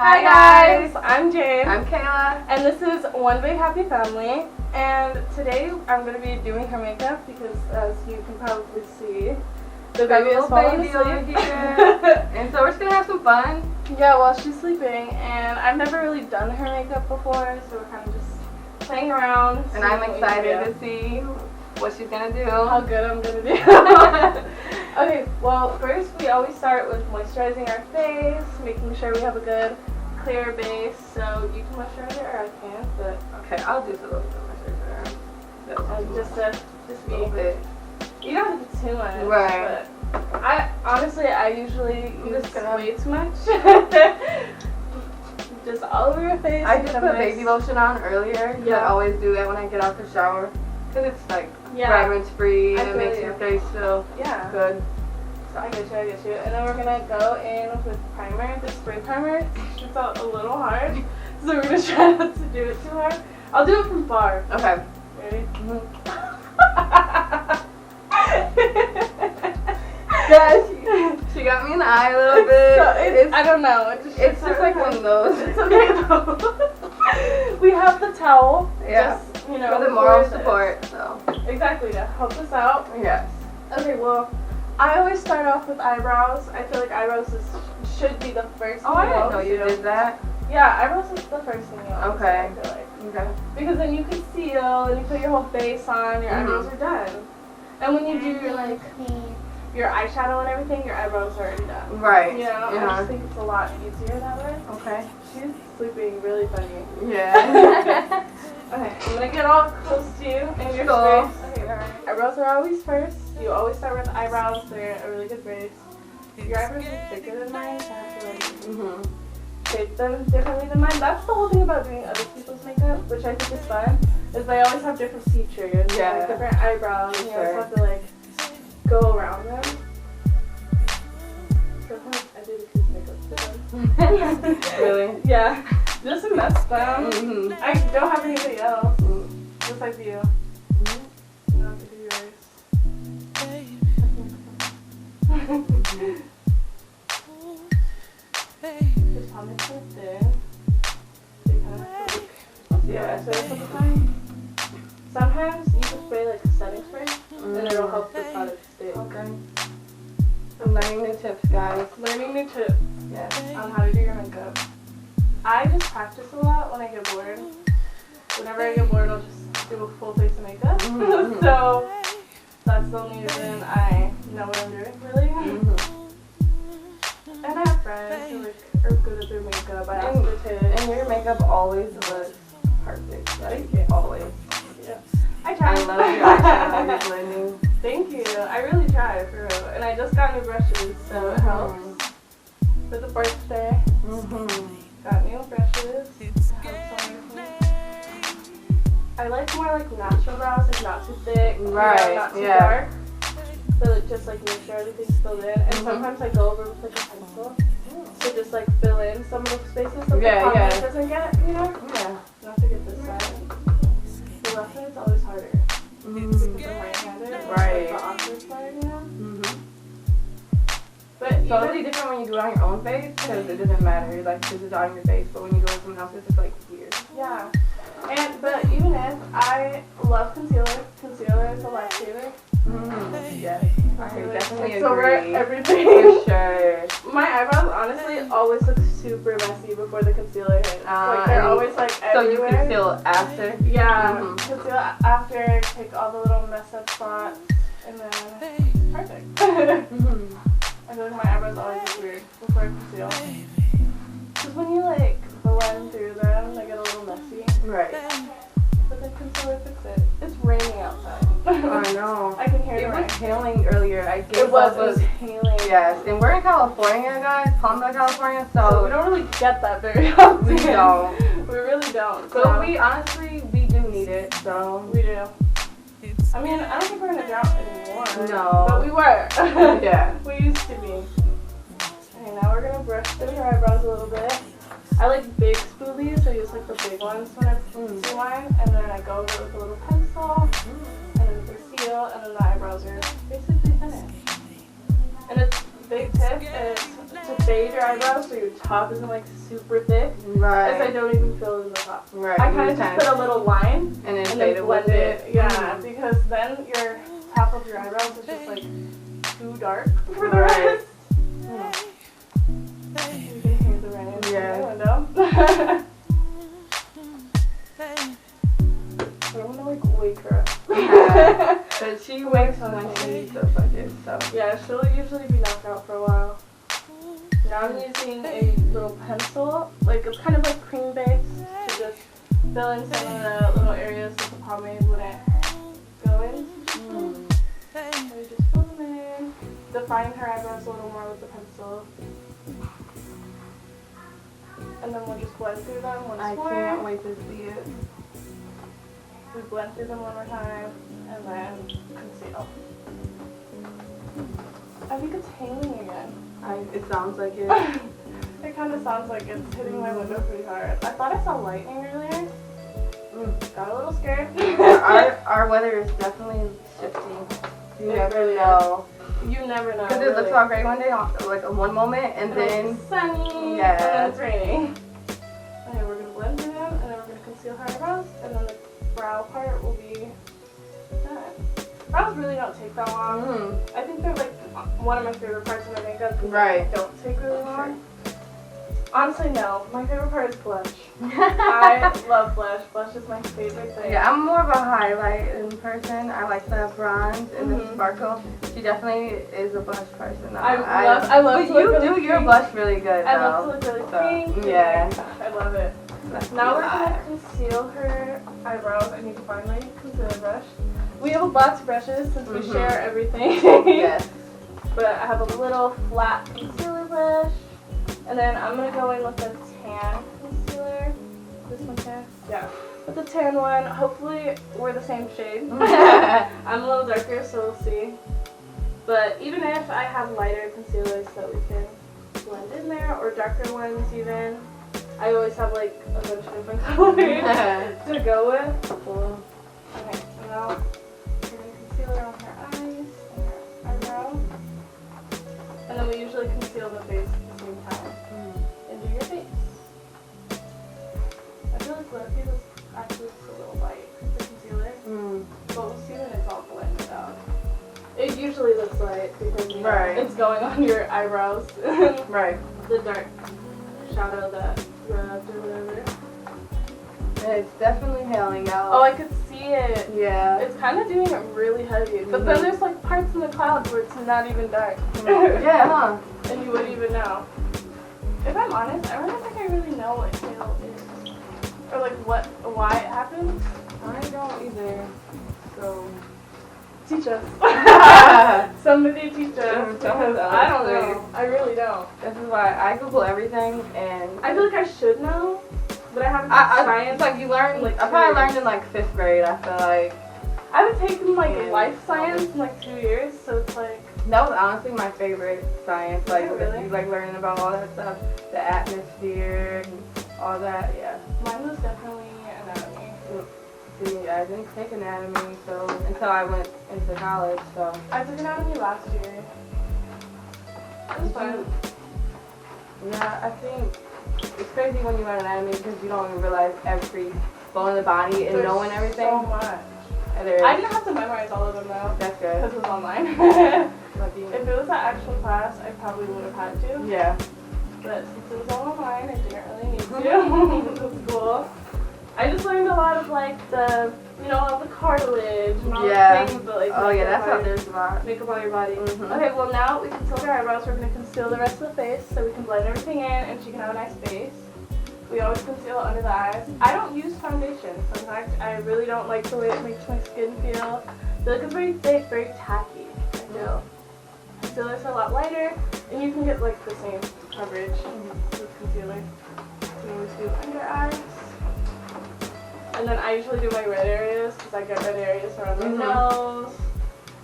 Hi guys, I'm Jade. I'm Kayla. And this is One Big Happy Family. And today I'm going to be doing her makeup because, as you can probably see, the baby is falling asleep. Here. And so we're just going to have some fun. Yeah, while she's sleeping. And I've never really done her makeup before, so we're kind of just playing around. And I'm excited to see what she's going to do. How good I'm going to do. Okay, well, first we always start with moisturizing our face, making sure we have a good clear base. So you can moisturize it or I can, but okay, I'll do a little bit of moisturizer. Just be a bit. You don't have to do too much. Right. But I usually use way too much. Just all over your face. I just put baby lotion on earlier. Yeah. I always do that when I get out the shower. Because it's like fragrance free and it makes your face feel good. So I get you. And then we're going to go in with primer. The spray primer shoots out a little hard. So we're going to try not to do it too hard. I'll do it from far. Okay. Ready? Yes. She got me in the eye a little bit. I don't know. It's just like one of those. It's okay though. We have the towel. Yeah. Just, for the moral support. So. Exactly, to help us out. Yes. Okay, well, I always start off with eyebrows. I feel like eyebrows should be the first thing. Oh, I didn't know you did that. Yeah, eyebrows is the first thing you always do, I feel like. Okay. Because then you conceal, and you put your whole face on, your eyebrows are done. And when you do your eyeshadow and everything, your eyebrows are already done. Right. You know, I just think it's a lot easier that way. Okay. She's sleeping really funny. Yeah. Okay, I'm gonna get all close to you and your face. Okay, alright. Eyebrows are always first. You always start with eyebrows. They're a really good base. Your eyebrows are thicker than mine, so I have to like shape them differently than mine. That's the whole thing about doing other people's makeup, which I think is fun, is they always have different features. Yeah. Like different eyebrows. You always have to like go around them. Sometimes I do the kids' makeup too. Really? Yeah. Just to mess them. I don't have anybody else. Just like you. You don't have to do yours. Just how much is there? So that's the time. Sometimes you can spray like a setting spray, and it'll help the product stay. Okay. I'm learning new tips, guys. Learning new tips. Yes. On how to do your makeup. I just practice a lot when I get bored. Whenever I get bored, I'll just do a full face of makeup. So that's the only reason I know what I'm doing, really. And I have friends who are good at their makeup. I ask for tips. And your makeup always looks perfect. Like, always. Yeah. I try. I love your eyeshadow. You're blending. Thank you. I really try, for real. And I just got new brushes, so it helps. For the birthday. Got new brushes. I like more like natural brows, like not too thick, not too dark. So it just like make sure everything's filled in. And sometimes I go over with like a pencil to just like fill in some of the spaces that the comment doesn't get, you know? Yeah. Not to get this side. The left side's always harder. Because I'm right-handed. Right. Like the awkward side, you know? But it's totally different when you do it on your own face because it doesn't matter, like, because it's on your face, but when you do it on someone else's, it's like weird. Yeah. But even if I love concealer, concealer is a lifesaver. Yes. I definitely agree. Over everything. For sure. My eyebrows honestly always look super messy before the concealer hits. Like they're always like everywhere. So you conceal after? Yeah. Conceal after, take all the little messed up spots, and then it's perfect. I feel like my eyebrows always look weird before I conceal. Because when you like blend through them, they get a little messy. Right. But the concealer fixes it. It's raining outside. I know. I can hear it. It was hailing earlier. It was hailing. Yes, and we're in California, guys. Palmdale, California, so we don't really get that very often. We don't. We really don't. So we honestly, we do need it, so. We do. I mean, I don't think we're in a drought anymore. No. But we were. Yeah. We used to be. Okay, now we're going to brush through your eyebrows a little bit. I like big spoolies, so I use like the big ones when I do mine. And then I go over it with a little pencil. And then conceal, and then the eyebrows are basically finished. And it's big tip is to fade your eyebrows so your top isn't like super thick. Right. As I don't even fill in the top. Right. I kind of just put a little line and then blend it. Yeah, because then your top of your eyebrows is just like too dark for the rest. You can hear the rain in the window. I don't want to like wake her up. Yeah. But she wakes when she needs stuff like this, so. Yeah, she'll usually be knocked out for a while. Now I'm using a little pencil, like it's kind of like cream based, to just fill in some of the little areas that the pomade wouldn't go in. So we just fill them in, define her eyebrows a little more with the pencil. And then we'll just blend through them once more. I can't wait to see it. We blend through them one more time, and then conceal. I think it's hailing again. It sounds like it. It kind of sounds like it's hitting my window pretty hard. I thought I saw lightning earlier. Got a little scared. Our weather is definitely shifting. You never know. You never know. Because it looks all great one day, like one moment, and then it's sunny, yeah, and then it's raining. Okay, we're gonna blend through them, and then we're gonna conceal her eyebrows, and then the brow part will be done. Brows really don't take that long. I think they're like one of my favorite parts of my makeup. Right. They don't take really long. Honestly, no. My favorite part is blush. I love blush. Blush is my favorite thing. Yeah, I'm more of a highlight in person. I like the bronze and the sparkle. She definitely is a blush person. I love to look really do your blush really good. I love to look really pink. Yeah. I love it. Now we're gonna conceal her eyebrows. I need to find my concealer brush. We have lots of brushes since we share everything. Yes. But I have a little flat concealer brush. And then I'm going to go in with the tan concealer. This one tan? Yeah. With the tan one. Hopefully we're the same shade. I'm a little darker, so we'll see. But even if I have lighter concealers that we can blend in there, or darker ones even, I always have like a bunch of different colors to go with. Cool. Okay, so now we're going to concealer on her eyes and her eyebrow. And then we usually conceal the face at the same time. And do your face. I feel like Loki was actually just a little light, the concealer. But we'll see when it's all blended out. It usually looks light because you know, it's going on your eyebrows. Right. The dark shadow that rubbed or whatever. It's definitely hailing out. Oh, I could see it. Yeah. It's kind of doing it really heavy. But then there's like parts in the clouds where it's not even dark. Yeah, huh? And you wouldn't even know. If I'm honest, I don't think I really know what hail is. Or like why it happens. I don't either. So teach us. Somebody teach us. Because I don't know. I really don't. This is why I Google everything, and I feel like I should know, but I haven't science. It's like you learn. Like I probably learned in like 5th grade. I feel like I haven't taken like life science in like 2 years, so it's like that was honestly my favorite science. Like really? you like learning about all that stuff, the atmosphere, and all that. Yeah. Mine was definitely anatomy. See, I didn't take anatomy until I went into college. So I took anatomy last year. It was fun. Yeah, I think it's crazy when you learn anatomy because you don't even realize every bone in the body and knowing everything. So much. I didn't have to memorize all of them though. That's good. Because it was online. If it was an actual class, I probably would have had to. Yeah. But since it was all online, I didn't really need to. It was cool. I just learned a lot of like the, all the cartilage and all the things that like that's how there's a lot. Make up all your body. Okay, well now we concealed her eyebrows. We're going to conceal the rest of the face so we can blend everything in and she can have a nice face. We always conceal under the eyes. I don't use foundation. So in fact, I really don't like the way it makes my skin feel. I feel like it's very thick, very tacky. I feel. Concealers are a lot lighter, and you can get like the same coverage with concealer. We always do under eyes. And then I usually do my red areas because I get red areas around my nose.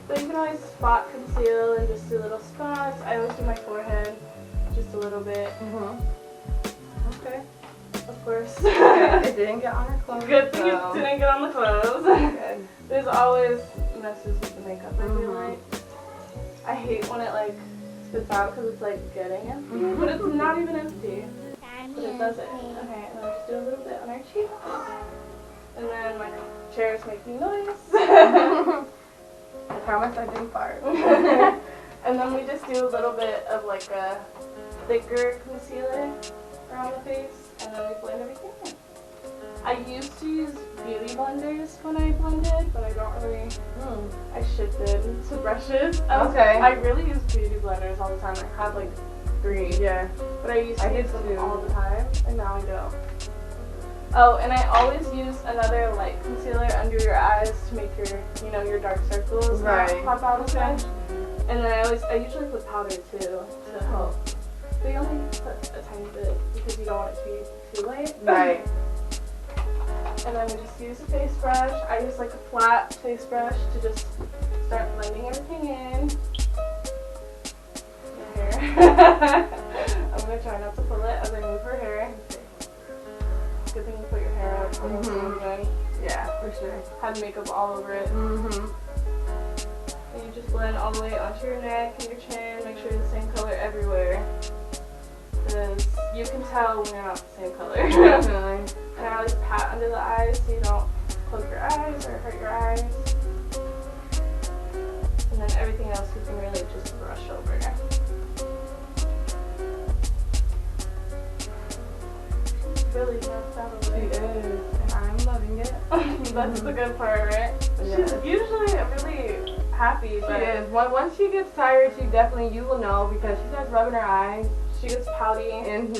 But you can always spot conceal and just do little spots. I always do my forehead just a little bit. Okay. Of course. It didn't get on her clothes. Good thing it didn't get on the clothes. Good. There's always messes with the makeup, I feel like. I hate when it like spits out because it's like getting empty, but it's not even empty. But it does it. Okay, and then just do a little bit on our cheeks. And then my chair is making noise. I promise I didn't fart. And then we just do a little bit of like a thicker concealer around the face, and then we blend everything in. I used to use beauty blenders when I blended, but I don't really. I shifted to brushes. I really use beauty blenders all the time. I have like 3. Yeah. But I used to use them all the time, and now I don't. Oh, and I always use another light concealer under your eyes to make your, your dark circles not pop out as much. And then I usually put powder too to help. But you only put a tiny bit because you don't want it to be too light. Right. And then we just use a face brush. I use like a flat face brush to just start blending everything in. Your hair. I'm gonna try not to pull it as I move her hair. Good thing you put your hair up. Yeah, for sure. Had makeup all over it. And you just blend all the way onto your neck and your chin. Make sure you're the same color everywhere. Because you can tell when you're not the same color. Definitely. And I always pat under the eyes so you don't poke your eyes or hurt your eyes. And then everything else you can really just brush over. Really knocked out of She is, and I'm loving it. That's the good part, right? She's usually really happy, but she is. Once she gets tired, you will know because she starts rubbing her eyes. She gets pouty. And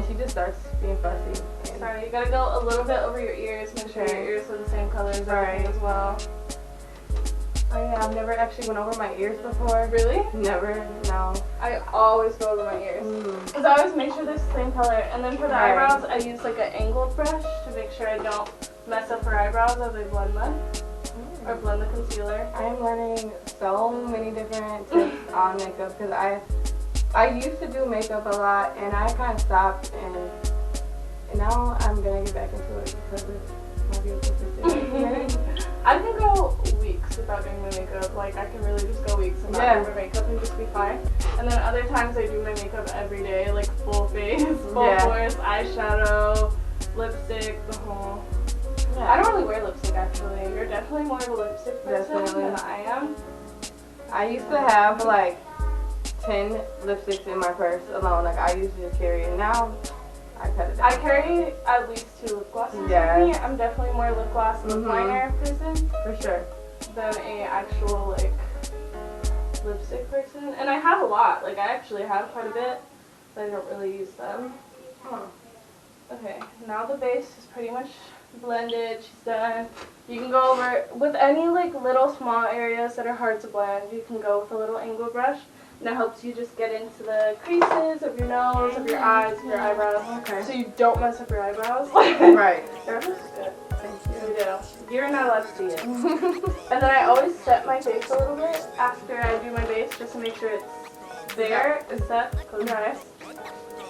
she just starts being fussy. Sorry, you gotta go a little bit over your ears. Make sure your ears are the same color as everything as well. Oh yeah, I've never actually went over my ears before. Really? Never, no. I always go over my ears. Because I always make sure they're the same color. And then for the eyebrows, I use like an angled brush to make sure I don't mess up her eyebrows as I blend them. Or blend the concealer. I'm learning so many different tips on makeup because I used to do makeup a lot and I kind of stopped and now I'm going to get back into it because of my beautiful sister. I can go weeks without doing my makeup. Like, I can really just go weeks and not do my makeup and just be fine. And then other times I do my makeup every day, like full face, full force, eyeshadow, lipstick, the whole. I don't really wear lipstick actually. You're definitely more of a lipstick person than I am. I used to have like 10 lipsticks in my purse alone. Like, I used to just carry it. Now I cut it down. I carry at least 2 lip glosses with me. I'm definitely more lip gloss lip liner person. For sure. Than a actual like lipstick person. And I have a lot. Like, I actually have quite a bit, but I don't really use them. Okay, now the base is pretty much blended. She's done. You can go over with any like little small areas that are hard to blend. You can go with a little angle brush. And it helps you just get into the creases of your nose, of your eyes, of your eyebrows. Okay. So you don't mess up your eyebrows. Right. Yours looks good. Thank you. You do. You're not allowed to see it. And then I always set my face a little bit after I do my base just to make sure it's there. It's set. Close your eyes.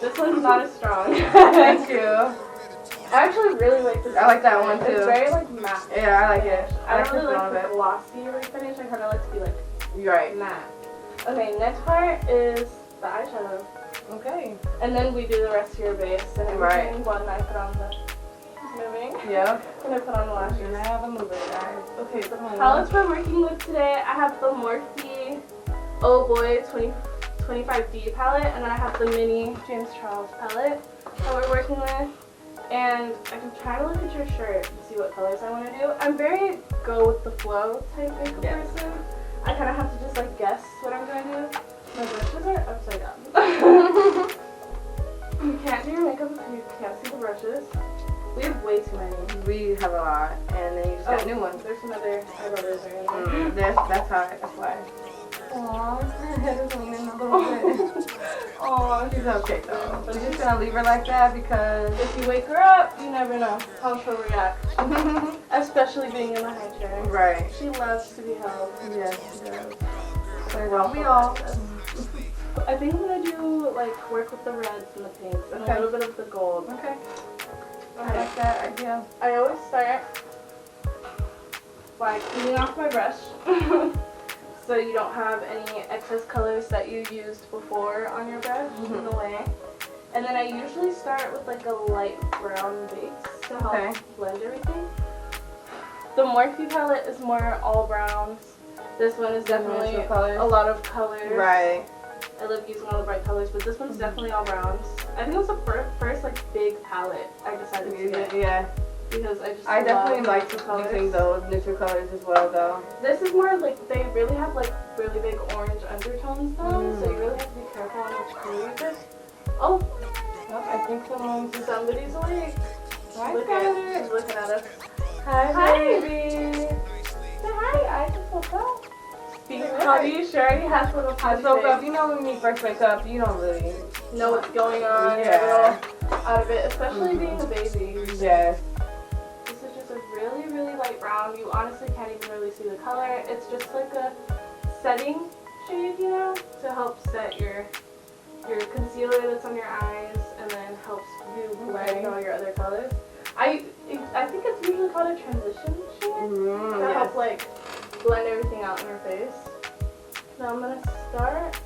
This one's not as strong. Thank you. I actually really like this. I like that one too. It's very like matte. Yeah, I like it. I don't really like the glossy refinish. I kind of like to be like matte. Okay, next part is the eyeshadow. Okay. And then we do the rest of your base and everything when I put on the moving. Yeah. And I put on the lashes. And I have a mover, guys. Okay, the palettes we're working with today, I have the Morphe Oh Boy 25D palette, and then I have the mini James Charles palette that we're working with. And I'm trying to look at your shirt and see what colors I want to do. I'm very go with the flow type makeup person. I kind of have to just like guess what I'm going to do. My brushes are upside down. You can't do your makeup if you can't see the brushes. We have way too many. We have a lot, and then you just got new ones. There's some other eyebrow eraser in there. That's why. Aww, her head is leaning a little bit. Aww, she's okay though. We're just gonna leave her like that because if you wake her up, you never know how she'll react. Especially being in the high chair. Right. She loves to be held. Yes, she does. So don't we all? I think I'm gonna do like work with the reds and the pinks and a little bit of the gold. Okay. I like that idea. I always start by cleaning off my brush. so you don't have any excess colors that you used before on your brush in the way. And then I usually start with like a light brown base to help blend everything. The Morphe palette is more all browns. This one is definitely a lot of colors. Right. I love using all the bright colors, but this one's definitely all browns. I think it was the first like big palette I decided to get. Yeah. Because I definitely like using those neutral colors as well, though. This is more like they really have like really big orange undertones though, so you really have to be careful on which color you pick. Oh, I think somebody's awake. Hi, She's looking at us. Hi, baby. Say hi. I just woke up. Hubby, she already has little I woke up. You know when you first wake up, you don't really know what's going on. Yeah. You're a little out of it, especially being a baby. Yes. This is just a really, really light brown. You honestly can't even really see the color. It's just like a setting shade, you know, to help set your concealer that's on your eyes, and then helps you blend all your other colors. I think it's usually called a transition shade to help like blend everything out in your face. Now I'm gonna start.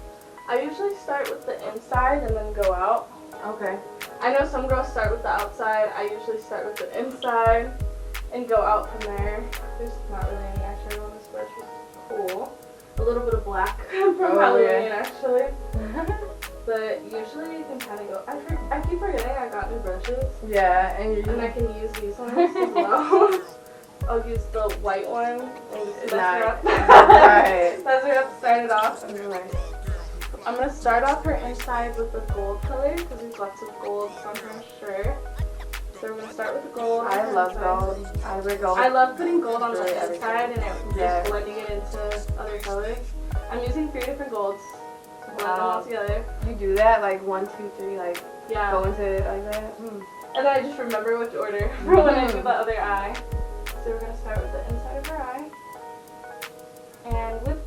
I usually start with the inside and then go out. Okay. I know some girls start with the outside. I usually start with the inside and go out from there. There's not really any eyeshadow on this brush, which is cool. A little bit of black from Halloween actually. But usually you can kind of go. I keep forgetting I got new brushes. Yeah, and I can use these ones as well. I'll use the white one and just mess her up. Right. Mess her up, start it off. Right. I'm going to start off her inside with the gold color because there's lots of golds on her shirt. So we're going to start with the gold. I love gold. I love putting gold on the inside and just blending it into other colors. I'm using 3 different golds to blend them all together. You do that like 1, 2, 3, like go into it like that? And then I just remember which order for when I do the other eye. So we're going to start with the inside of her eye. And with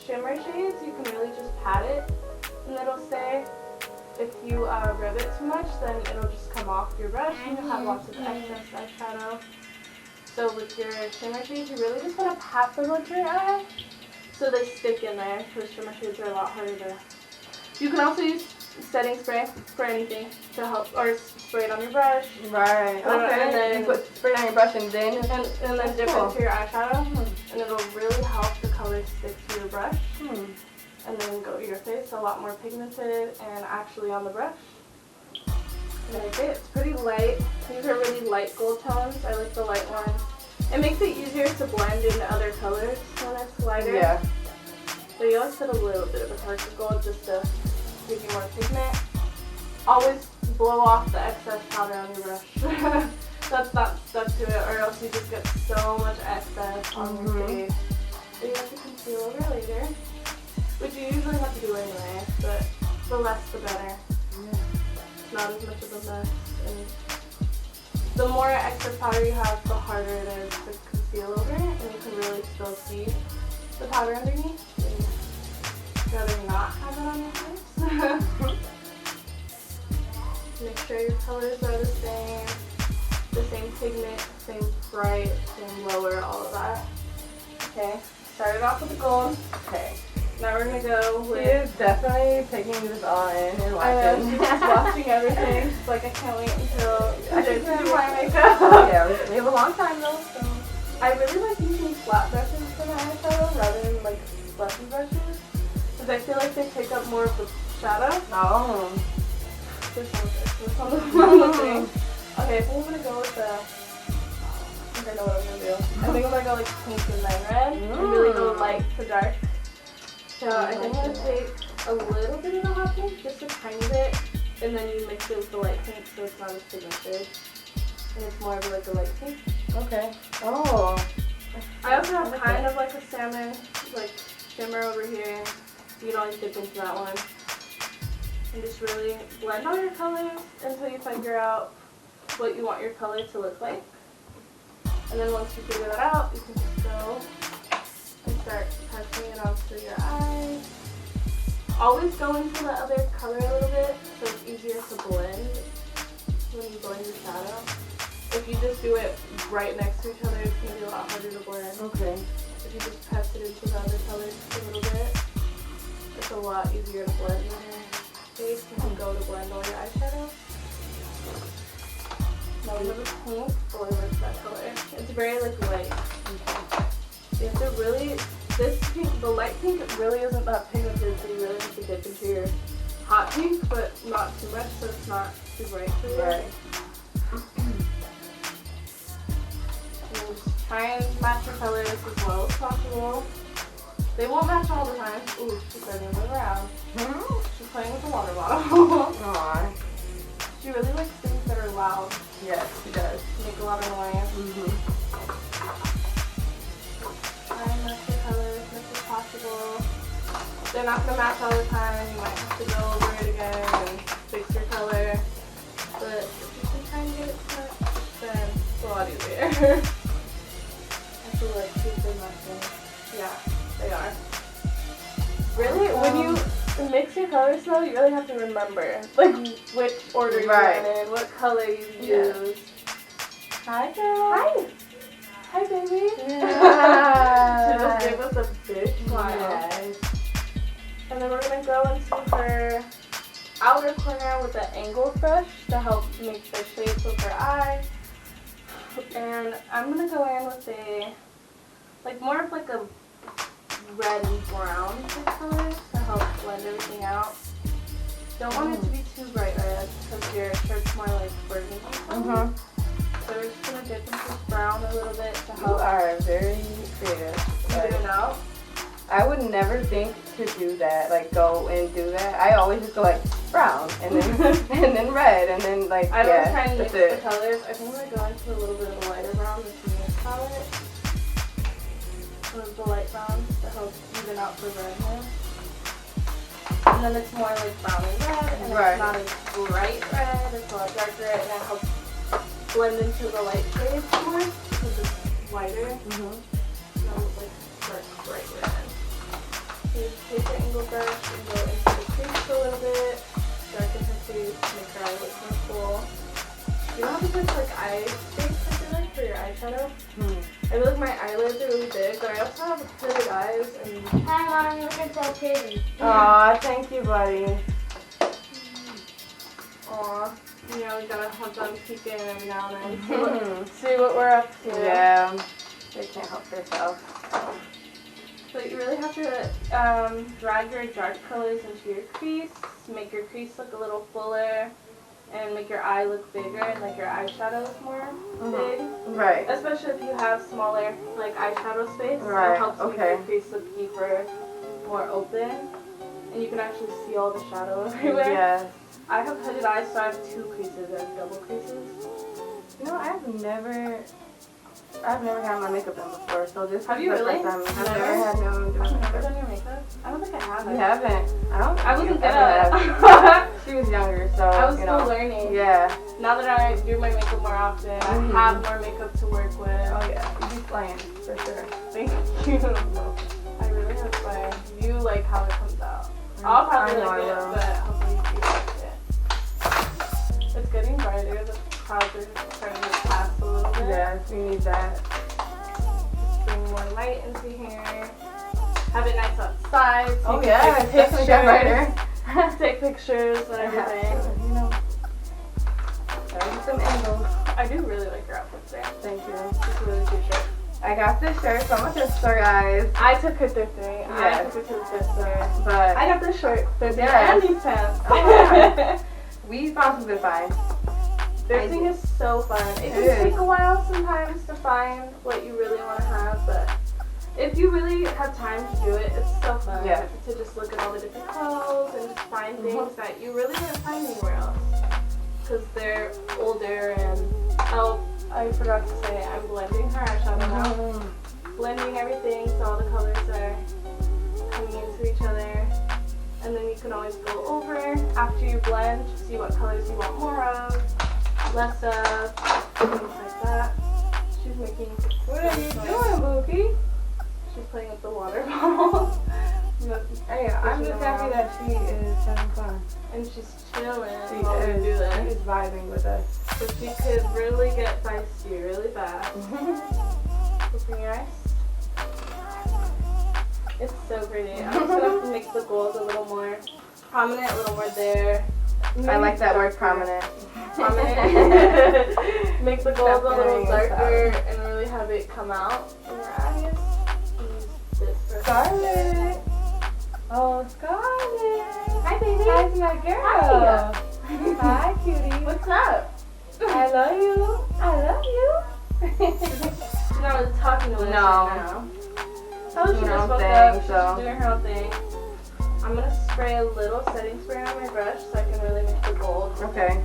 shimmer shades, you can really just pat it and it'll stay. If you rub it too much, then it'll just come off your brush and you'll have lots of excess eyeshadow. So with your shimmer shades, you really just want to pat them onto your eye so they stick in there, because shimmer shades are a lot harder to... You can also use setting spray for anything to help, or spray it on your brush. Right. Okay. And then you put spray on your brush and then dip into your eyeshadow, and it'll really help the color stick to your brush, and then go to your face a lot more pigmented and actually on the brush. Like it. It's pretty light. These are really light gold tones. I like the light ones. It makes it easier to blend into other colors when it's lighter. Yeah. So you always put a little bit of a darker gold just to give you more pigment. Always blow off the excess powder on your brush. That's not stuck to it, or else you just get so much excess on your face. So you have to conceal over later, which you usually have to do anyway, but the less the better. Not as much of a mess. And the more excess powder you have, the harder it is to conceal over it, and you can really still see the powder underneath. So you'd rather not have it on your face. Make sure your colors are the same pigment, same bright, same lower, all of that. Okay, started off with the gold. Okay. Now we're gonna go with... She is definitely taking this all in and watching. I know, she's just watching everything. She's like, I can't wait until I do my makeup. Yeah, we have a long time though, so... I really like using flat brushes for my eyeshadow rather than like fluffy brushes, because I feel like they pick up more of the shadow. Oh. This one's the thing. Okay, I think I'm gonna go with the... I think I know what I'm gonna do. I think I'm gonna go like pink and then red, and really go light to dark. So I think I'm going to take a little bit of the hot pink, just a tiny bit, and then you mix it with the light pink so it's not as pigmented. And it's more of like a light pink. Okay. Oh. I also have kind of like a salmon, like shimmer over here. You can always dip into that one. And just really blend all your colors until you figure out what you want your color to look like. And then once you figure that out, you can just go and start pressing it onto your eyes. Always go into the other color a little bit so it's easier to blend when you blend your shadow. If you just do it right next to each other, it's going to be a lot harder to blend. Okay. If you just press it into the other color just a little it's a lot easier to blend in your face. You can go to blend all your eyeshadow. Now we have a pink. Oh, I like that color. It's very like light. You have to really, this pink, the light pink really isn't that pigmented, so you really have to dip into your hot pink, but not too much, so it's not too bright for you. Right. And just try and match your colors as well as possible. They won't match all the time. Ooh, she's turning them around. She's playing with the water bottle. Aww. She really likes things that are loud. Yes, she does. Make a lot of noise. Try and match your colors as much as possible. They're not going to match all the time. You might have to go over it again and fix your color. But if you can try and get it to match, then it's a lot easier. I feel like these are matching. Yeah, they are. Really? When you mix your colors though, you really have to remember like which order you're in, what color you use. Hi girl. Hi. Hi baby. Yeah. She just gave us a big smile. Yes. And then we're gonna go into her outer corner with an angle brush to help make the shapes of her eye. And I'm gonna go in with a more of like a red and brown color to help blend everything out. Don't want it to be too bright red because your shirt's more like burgundy color. So we're just gonna dip into brown a little bit to help. You are very creative. Even it out. I would never think to do that, like go and do that. I always just go like brown and then and then red and then like I was trying to that's mix it. the colors. I think I'm gonna go into a little bit of a lighter brown with this palette. With the light brown to help even out the redness. And then it's more like brown and red, and it's not as bright red, it's a lot darker, and it helps blend into the light shades more because it's lighter. Not like dark bright red. So you just take your angle brush and go into the crease a little bit, darken her crease, make her eye look more full. You don't have to put like eye shapes I feel like for your eyeshadow. I feel like my eyelids are really big, but I also have hooded eyes and Hi, Mom, you looking so pretty. Aw, thank you, buddy. aw, you know, we gotta have them peek in every now and then. See what we're up to. Yeah, they can't help themselves. So you really have to drag your dark colors into your crease, make your crease look a little fuller, and make your eye look bigger and like your eyeshadow is more big. Right. Especially if you have smaller like eyeshadow space. Right. It helps make your crease look deeper, more open, and you can actually see all the shadow everywhere. Yes. I have hooded eyes, so I have two creases. I have double creases. You know, I've never gotten my makeup done before, so this Have is you the really? first time. I've Never? never had no doing You've never makeup. done your makeup? I don't think I have. You haven't? I wasn't think good you at ever it. She was younger, so I was you know. still learning. Yeah. Now that I do my makeup more often, I have more makeup to work with. Oh yeah, you be playing for sure. Thank you. I really have fun. You like how it comes out. I'll probably like it, but hopefully you like it. It's getting brighter. The clouds are starting to pass a little bit. Yes, we need that. Bring more light into here. Have it nice outside. So you yeah, can take it's brighter. take pictures and everything. You know. Gotta get some angles. I do really like your outfits there. Thank you. It's a really cute shirt. I got this shirt from a thrift store, guys. I took her thrifting. I Yes. took her to the thrift store. But I got this shirt thrifting Yes. and these pants. Oh, yeah. We found some good finds. Thrifting is so fun. It can take a while sometimes to find what you really want to have, but if you really have time to do it, it's so fun to just look at all the different clothes and just find things that you really wouldn't find anywhere else. Because they're older and, oh, I forgot to say, I'm blending her eyeshadow now. Blending everything so all the colors are coming into each other. And then you can always go over after you blend, see what colors you want more of, less of, things like that. She's making. What are you doing, Bookie? She's playing with the water bottle. Hey, I'm just happy that she is having fun. And she's chilling She while we do is this. vibing with us. So she could really get feisty really fast. Open your eyes. It's so pretty. I'm just gonna have to make the gold a little prominent, a little more there. I like that word, prominent. Prominent. Make the gold a little Definitely darker and really have it come out in your eyes. Use this for Scarlett. Oh, Scarlett. Hi, baby. Hi, my girl. Hi, cutie. What's up? I love you. I love you. She's not really talking to us No. right now. Oh, she Doing her just own woke thing, up. She's so. just doing her own thing. I'm gonna spray a little setting spray on my brush so I can really make the gold. Okay.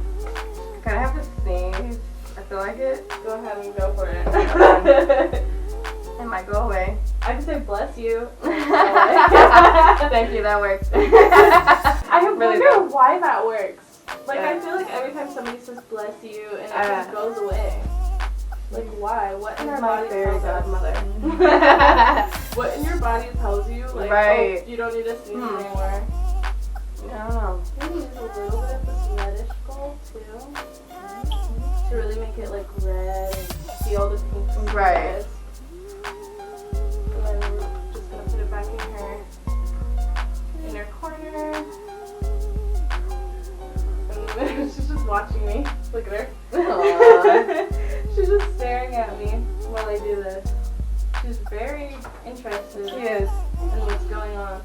Can I have to sneeze? I feel like it. Go ahead and go for it. It might go away. I can say bless you. Thank you, that works. I Really wonder does. why that works. Like, Yeah. I feel like every time somebody says bless you and it just goes away. Like, why? What in our My body fairy tells us? godmother. What in your body tells you, like, Right. oh, you don't need to sneeze anymore? I don't know. Maybe use a little bit of this reddish gold, too. To really make it, like, red and see all the pinks and Right. reds. And then we're just going to put it back in her inner corner. And she's just watching me. Look at her. Aww. She's just staring at me while I do this. She's very interested She is. in what's going on.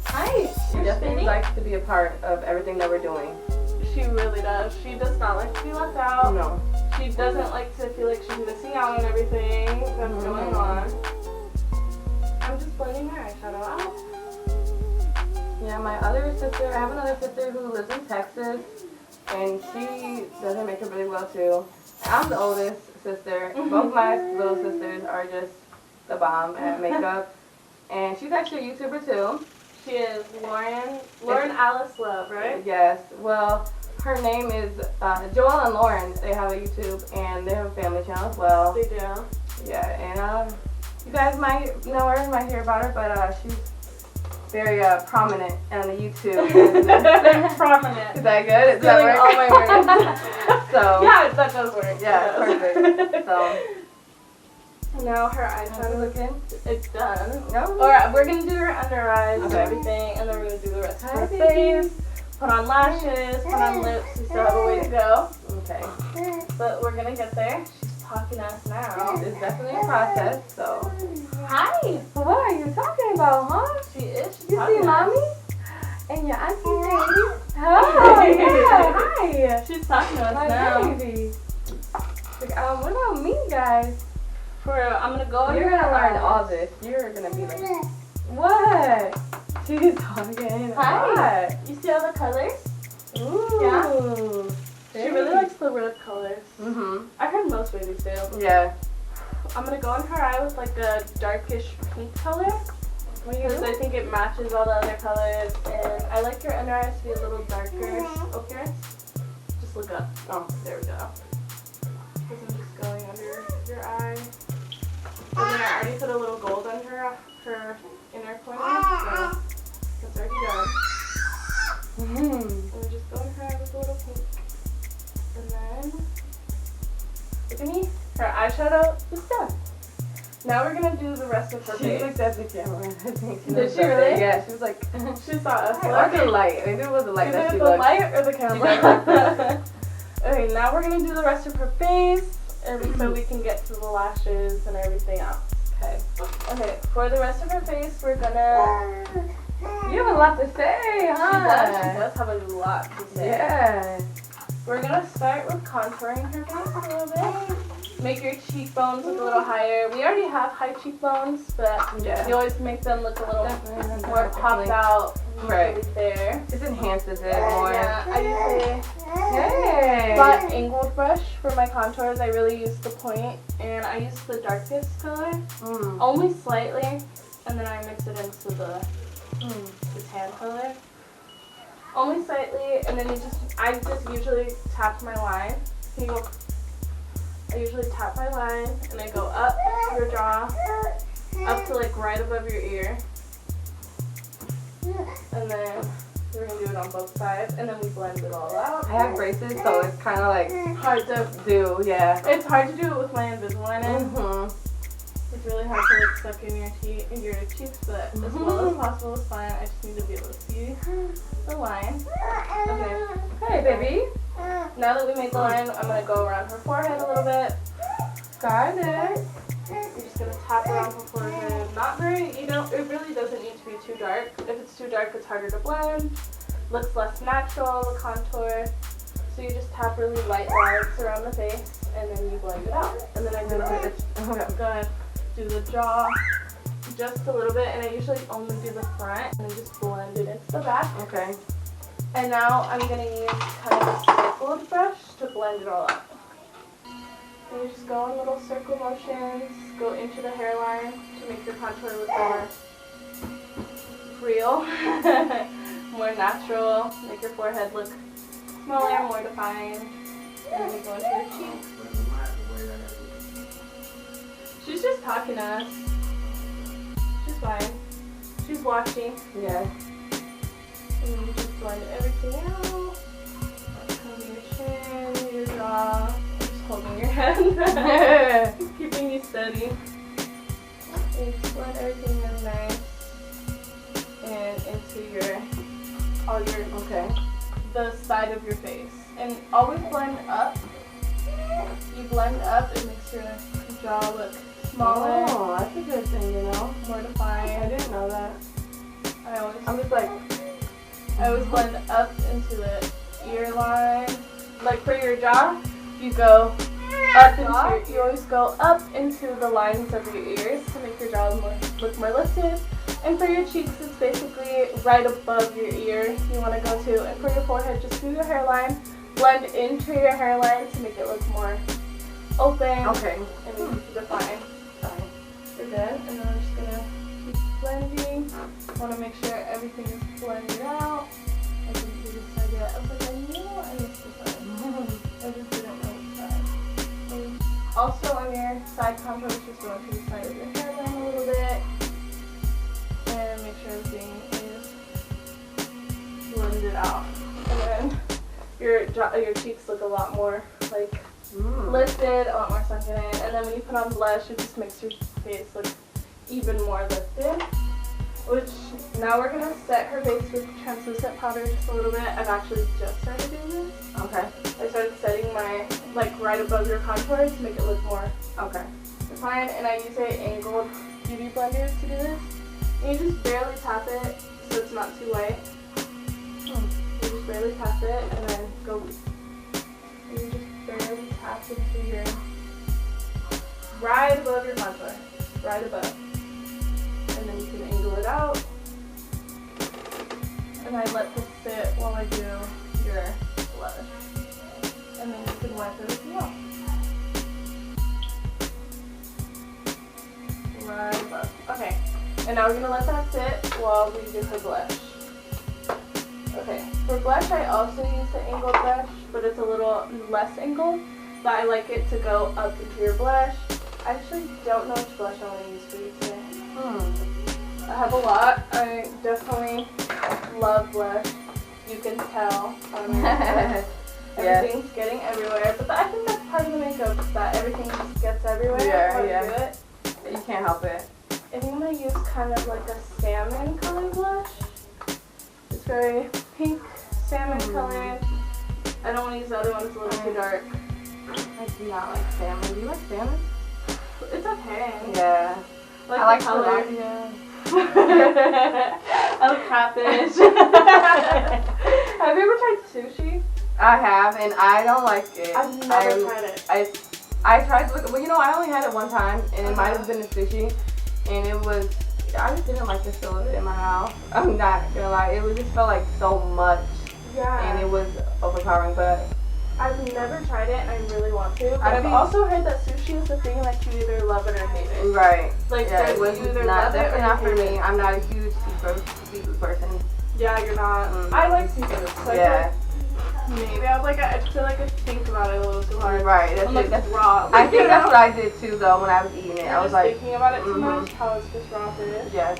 Hi, She you're definitely spinning? likes to be a part of everything that we're doing. She really does. She does not like to be left out. No. She doesn't like to feel like she's missing out on everything that's going on. I'm just blending her eyeshadow out. Yeah, my other sister, I have another sister who lives in Texas, and she does her makeup really well too. I'm the oldest sister. Both my little sisters are just the bomb at makeup. And she's actually a YouTuber too. She is Lauren Alice Love, right? Yes. Well, her name is Joel and Lauren. They have a YouTube and they have a family channel as well. They do. Yeah, and you guys might know her, might hear about her, but she's very prominent on the YouTube. They're prominent. Is that good? Does that Stealing work? all my words. So Yeah, that does work. yeah, It does. perfect. So Now her how's it eyeshadow looking? it's done. No. Alright, we're gonna do her under eyes and Okay. everything, and then we're gonna do the rest of Hi, her baby. face, put on lashes, put on lips. We still have a way to go, Okay. but we're gonna get there. She's talking to us now. It's definitely a process. So Hi. what are you talking about, huh? She is. She's You talking see to us. mommy and your auntie baby? Oh yeah. Hi. She's talking to us My now. baby. Like, what about me, guys? I'm gonna go under You're gonna her learn eyes. all this. You're gonna be like, what? She's talking. Hi. What? You see all the colors? Ooh. Yeah. She really likes the red colors. Mhm. I heard most babies do. Yeah. I'm gonna go on her eye with like a darkish pink color. What are you Because I doing? think it matches all the other colors, and I like your under eyes to be a little darker. Okay? Just look up. Oh. There we go. Because I'm just going under your eye. And then I already put a little gold on her inner corner, so that's already done. Mhm. And we just go in her eye with a little pink. And then, look at me. Her eyeshadow is done. Now we're gonna do the rest of her She face. looked at the camera. I think Did she really? Yeah, she was like, She saw us. or the light. Maybe it was the light Is that it she the looked. light or the She camera? Okay, now we're gonna do the rest of her face, and so we can get to the lashes and everything else. Okay. Okay, for the rest of her face, we're gonna. You have a lot to say, She huh? does have a lot to say. Yeah. We're gonna start with contouring her face a little bit. Make your cheekbones look a little higher. We already have high cheekbones, but Yeah. you always make them look a little Definitely. more popped out. Right. Right there. This enhances it more. Yeah, I use Hey. a flat angled brush for my contours. I really use the point, and I use the darkest color, Mm. only slightly, and then I mix it into the tan color. Only slightly, and then I just usually tap my line. Can you go? I usually tap my line, and I go up your jaw, up to like right above your ear. And then we're going to do it on both sides, and then we blend it all out. I have braces, so it's kind of like Hard to do, yeah. It's hard to do it with my Invisalign in. Mhm. It's it's really hard to like suck in your cheeks, but as well as possible is fine. I just need to be able to see the line. Okay. Hey, baby. Now that we made the line, I'm gonna go around her forehead a little bit. Got it. I'm just gonna tap around her forehead. Not very, it really doesn't need to be too dark. If it's too dark, it's harder to blend. Looks less natural, the contour. So you just tap really light lines around the face, and then you blend it out. And then I'm gonna go ahead, do the jaw just a little bit, and I usually only do the front, and then just blend it into the back. Okay. And now I'm gonna use kind of a circled brush to blend it all out. And you just go in little circle motions, go into the hairline to make your contour look more real, more natural, make your forehead look smaller, more defined. And then we go into your cheeks. She's just talking to us. She's fine. She's watching. Yeah. And then you just blend everything out. Comb your chin, your jaw. Just holding your hand. Keeping you steady. And you just blend everything really nice. And into the side of your face. And always blend up. You blend up, it makes your jaw look smaller. Oh, that's a good thing, More defined. I didn't know that. I'm just like, I always blend up into the ear line. Like for your jaw, you go up into you always go up into the lines of your ears to make your jaw look more lifted. And for your cheeks, it's basically right above your ear you want to go to. And for your forehead, just do your hairline. Blend into your hairline to make it look more open. okay. And defined. You're good. And then I'm just gonna keep blending. I want to make sure everything is blended out. I can do this idea. I was like, I knew I missed the side. I just didn't know which side. And also on your side contour, just go to the side of your hairline a little bit. And make sure everything is blended out. And then your cheeks look a lot more like lifted, a lot more sunken in. And then when you put on blush, it just makes your face look even more lifted. Which now we're gonna set her base with translucent powder just a little bit. I've actually just started doing this. Okay. I started setting my right above your contour to make it look more defined. And I use a angled beauty blender to do this. And you just barely tap it so it's not too white. You just barely tap it and then go. And you just barely tap into your right above your contour, right above. And then you can angle it out. And I let this sit while I do your blush. And then you can wipe everything off. Right above. Okay. And now we're going to let that sit while we do her blush. Okay, for blush I also use the angled brush, but it's a little less angled. But I like it to go up into your blush. I actually don't know which blush I want to use for you today. I have a lot. I definitely love blush. You can tell on my face. Everything's getting everywhere. But I think that's part of the makeup, that everything just gets everywhere. Yeah. You can't help it. I think I'm going to use kind of like a salmon colored blush. It's very pink, salmon colored. I don't want to use the other one, it's a little too dark. I do not like salmon. Do you like salmon? It's okay. Yeah. I like the color. Yeah. I like catfish. Have you ever tried sushi? I have, and I don't like it. I've never tried it. I tried to look, well, I only had it one time, and it might have been a sushi, and it was, I just didn't like the feel of it in my mouth. I'm not gonna lie, it just felt like so much, and it was overpowering, but I've never tried it, and I really want to. But I've also heard that sushi is the thing, like you either love it or hate it. Right. Like it was you either not, love it or not for hate me. it. I'm not a huge seafood person. Yeah, you're not. I like seafood. So yeah. Maybe I feel like I think about it a little too hard. Right. That's raw. I think that's what I did too, though, when I was eating it. I was like thinking about it too much. How it's just raw fish. Yes.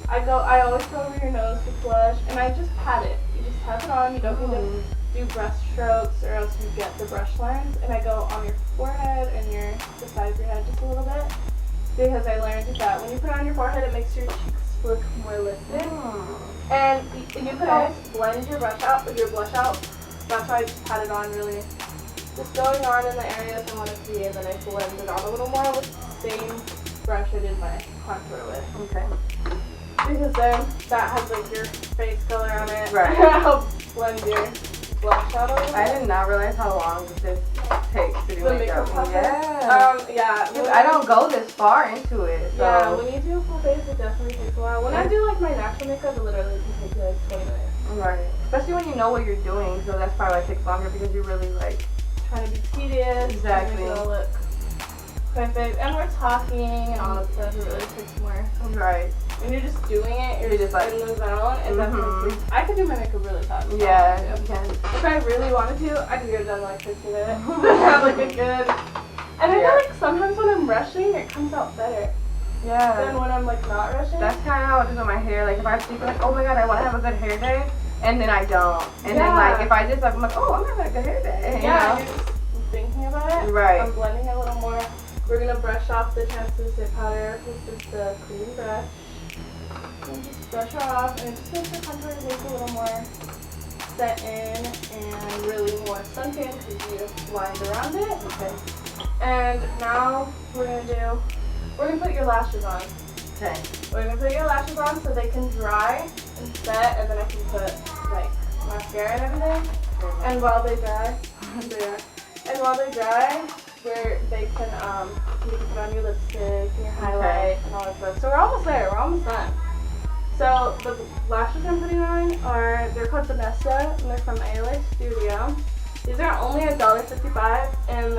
I always go over your nose with blush, and I just pat it. You just tap it on. You don't need to do brush strokes, or else you get the brush lines. And I go on your forehead and the side of your head just a little bit, because I learned that when you put it on your forehead, it makes your cheeks look more lifted. And you can always blend your blush out. That's why I just pat it on really. Just going on in the areas I want to see, and then I blend it out a little more with the same brush I did my contour with. Okay. Because then that has like your face color on it. Right. Help blend your blush out a little bit. I did not realize how long this takes to do The makeup. makeup process? Yeah. Yeah. I don't go this far into it. So. Yeah, when you do a full face, it definitely takes a while. When I do like my natural makeup, it literally can take like 20 minutes. Right. Especially when you know what you're doing, so that's probably why it takes longer because you're really like Trying to be tedious. Exactly. Trying to make it all look perfect. And we're talking and all that stuff. It really takes more. right. When you're just doing it, you're just like in the zone. And definitely, I could do my makeup really fast. Yeah, you can. If I really wanted to, I could get it done in like 15 minutes. Have like a good. And I feel like sometimes when I'm rushing, it comes out better Yeah. than when I'm like not rushing. That's kind of how it is with my hair. Like if I think like, oh my god, I want to have a good hair day, and then I don't. And then like if I just like, I'm like, oh, I'm having a good hair day. Yeah, You know? you're just thinking about it. Right. I'm blending it a little more. We're gonna brush off the translucent powder with just a clean brush. And just brush it off, and it just makes the contour look a little more set in and really more sunken because you lined around it. Okay. And now we're gonna put your lashes on. Okay. We're gonna put your lashes on so they can dry and set, and then I can put like mascara and everything. And while they dry, they can you can put on your lipstick and your highlight and all that stuff. So we're almost there. We're almost done. So the lashes I'm putting on they're called Vanessa and they're from ALA Studio. These are only $1.55, and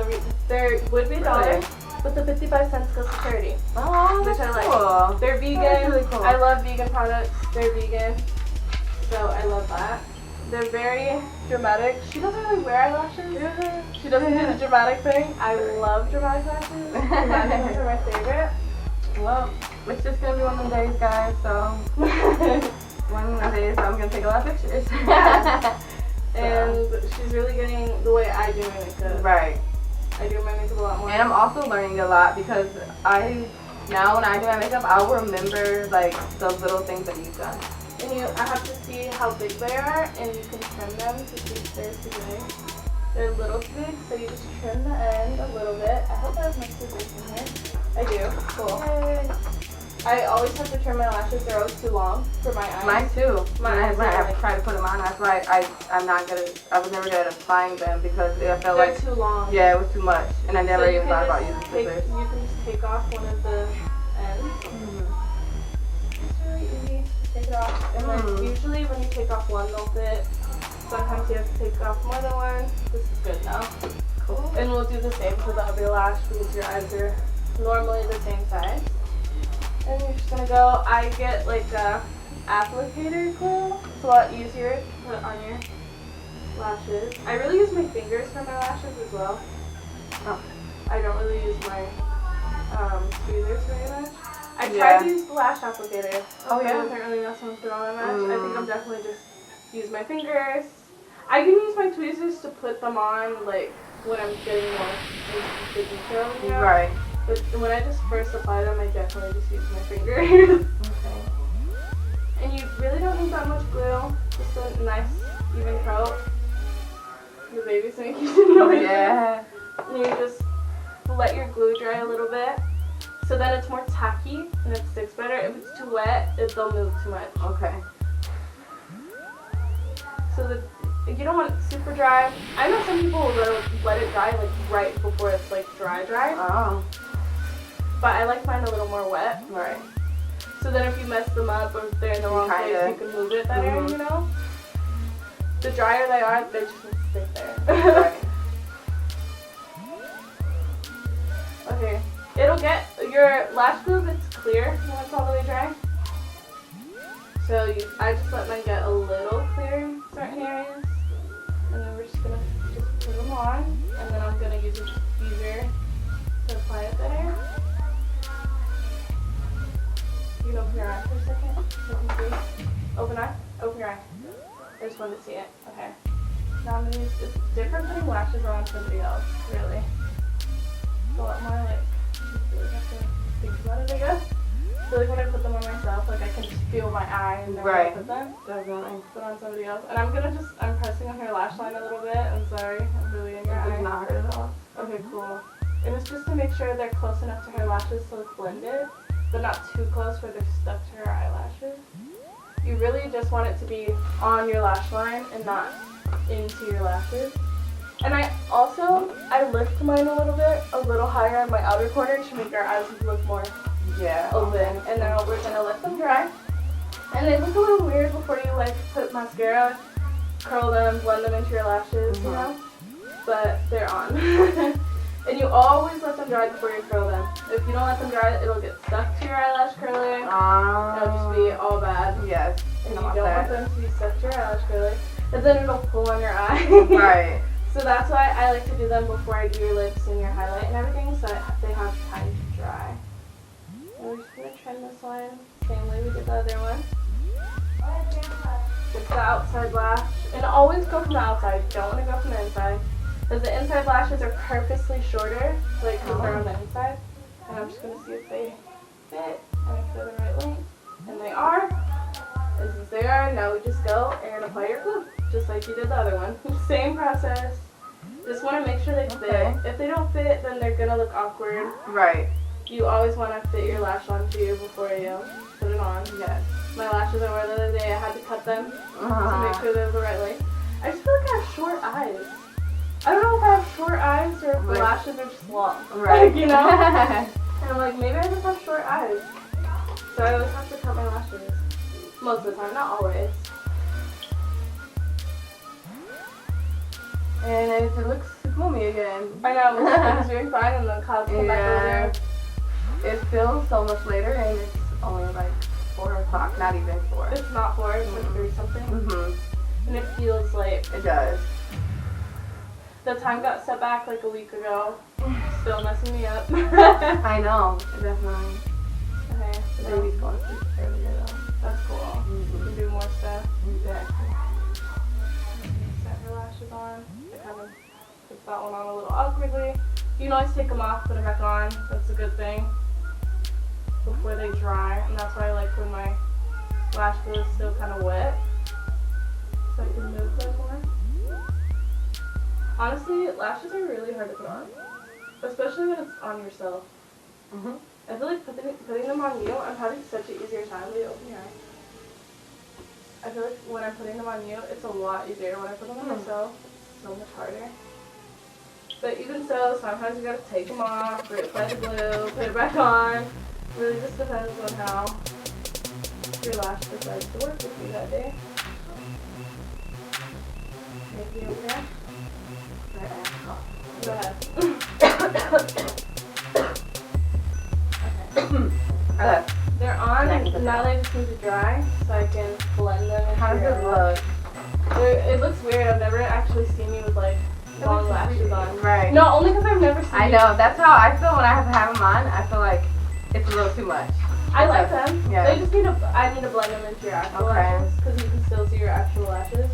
there would be $1, but the 55 cents goes to charity. Oh, Which I like. cool. They're vegan. That's really cool. I love vegan products. They're vegan, so I love that. They're very dramatic. She doesn't really wear eyelashes. She doesn't do the dramatic thing. I love dramatic lashes. Dramatic ones are my favorite. Well, it's just gonna be one of them days, guys. So one of the days I'm gonna take a lot of pictures. And she's really getting the way I do my makeup. Right. I do my makeup a lot more. And I'm also learning a lot because now when I do my makeup, I'll remember like the little things that you've done. And I have to see how big they are, and you can trim them to see if they're too big. They're a little too big, so you just trim the end a little bit. I hope I have my scissors in here. I do. Cool. Yay. I always have to trim my lashes. They're always too long for my eyes. Mine too. My When eyes I are have tried to put them on, that's why I was never good at applying them because I felt they're like too long. yeah, it was too much, and I never So you even can thought about just using scissors. You can just take off one of the ends. It's really easy to take it off. And then usually when you take off one, they'll fit. Sometimes you have to take off more than one. This is good now. Cool. And we'll do the same for the other lash because your eyes are normally the same size. And you're just gonna go, I get like a applicator glue. It's a lot easier to put on your lashes. I really use my fingers for my lashes as well. Oh. I don't really use my tweezers very much. I tried to use the lash applicator. Oh yeah? I wasn't really messing with it all that much. I think I'm definitely just use my fingers. I can use my tweezers to put them on like when I'm getting more into the detail, you know? Right. But when I just first apply them, I definitely just use my fingers. Okay. And you really don't need that much glue. Just a nice, even coat. The baby's making noise. Yeah. And you just let your glue dry a little bit. So then it's more tacky and it sticks better. If it's too wet, they'll move too much. Okay. So that you don't want it super dry. I know some people will let it dry like right before it's like dry. Oh. But I like mine a little more wet. Right. So then if you mess them up or if they're in the wrong place, you can move it better, you know? The drier they are, they're just going to stick there. Right. Okay. It'll get, your lash glue gets clear when it's all the way dry. So I just let mine get a little clear in certain areas. And then we're just going to just put them on. And then I'm going to use a tweezer to apply it better. You can open your eye for a second so you can see. Open eye? Open your eye. I just wanted to see it. Okay. Now I'm going to use, it's different putting lashes on somebody else, really. It's a lot more like, you really have to think about it, I guess. I feel like when I put them on myself, like I can just feel my eye and then when I put them. Definitely. Put on somebody else. And I'm pressing on her lash line a little bit. I'm sorry, I'm really in your It eye. does not hurt at all. Okay, cool. And it's just to make sure they're close enough to her lashes so it's blended, but not too close where they're stuck to her eyelashes. You really just want it to be on your lash line and not into your lashes. And I lift mine a little higher on my outer corner to make our eyes look more open. And then we're gonna let them dry. And they look a little weird before you like put mascara, curl them, blend them into your lashes, you know? But they're on. And you always let them dry before you curl them. If you don't let them dry, it'll get stuck to your eyelash curler. It'll just be all bad. Yes. And you don't want them to be stuck to your eyelash curler. And then it'll pull on your eye. Right. So that's why I like to do them before I do your lips and your highlight and everything, so they have time to dry. And we're just going to trim this one, same way we did the other one. It's the outside lash. And always go from the outside. You don't want to go from the inside. Because the inside lashes are purposely shorter, like because they're on the inside. And I'm just going to see if they fit and if they're the right length. And they are. And since they are, now we just go and apply your glue. Just like you did the other one. Same process. Just want to make sure they fit. If they don't fit, then they're going to look awkward. Right. You always want to fit your lash onto you before you put it on. Yes. My lashes I wore the other day, I had to cut them to make sure they're the right length. I just feel like I have short eyes. I don't know if I have short eyes or if the lashes are just long. Right. Like, you know? And I'm like, maybe I just have short eyes. So I always have to cut my lashes. Most of the time, not always. And it looks gloomy again. I know, it's doing fine and the clouds come back over. It feels so much later and it's only like 4 o'clock, not even 4. It's not 4, it's like 3 something. And it feels late. It does. The time got set back like a week ago. Still messing me up. I know, definitely. Okay, The so baby's going to sleep earlier though. that's cool. You can do more stuff. Exactly. Set her lashes on. I kind of put that one on a little awkwardly. You can always take them off, put them back on. That's a good thing. Before they dry. And that's why I like when my lash glue is still kind of wet. So I can move them more. Honestly, lashes are really hard to put on. Especially when it's on yourself. I feel like putting them on you, I'm having such an easier time. Will you open your eye? I feel like when I'm putting them on you, it's a lot easier. When I put them on myself, it's so much harder. But even so, sometimes you gotta take them off, reapply the glue, put it back on. Really just depends on how your lash decides to work with you that day. Maybe over there. Go ahead. Okay. They're on, and now they just need to dry, so I can blend them. How does it look? It looks weird. I've never actually seen you with like long lashes on. Right. No, only because I've never seen. I know. That's how I feel when I have to have them on. I feel like it's a little too much. I like them. Yeah. They just I need to blend them into your actual lashes because you can still see your actual lashes.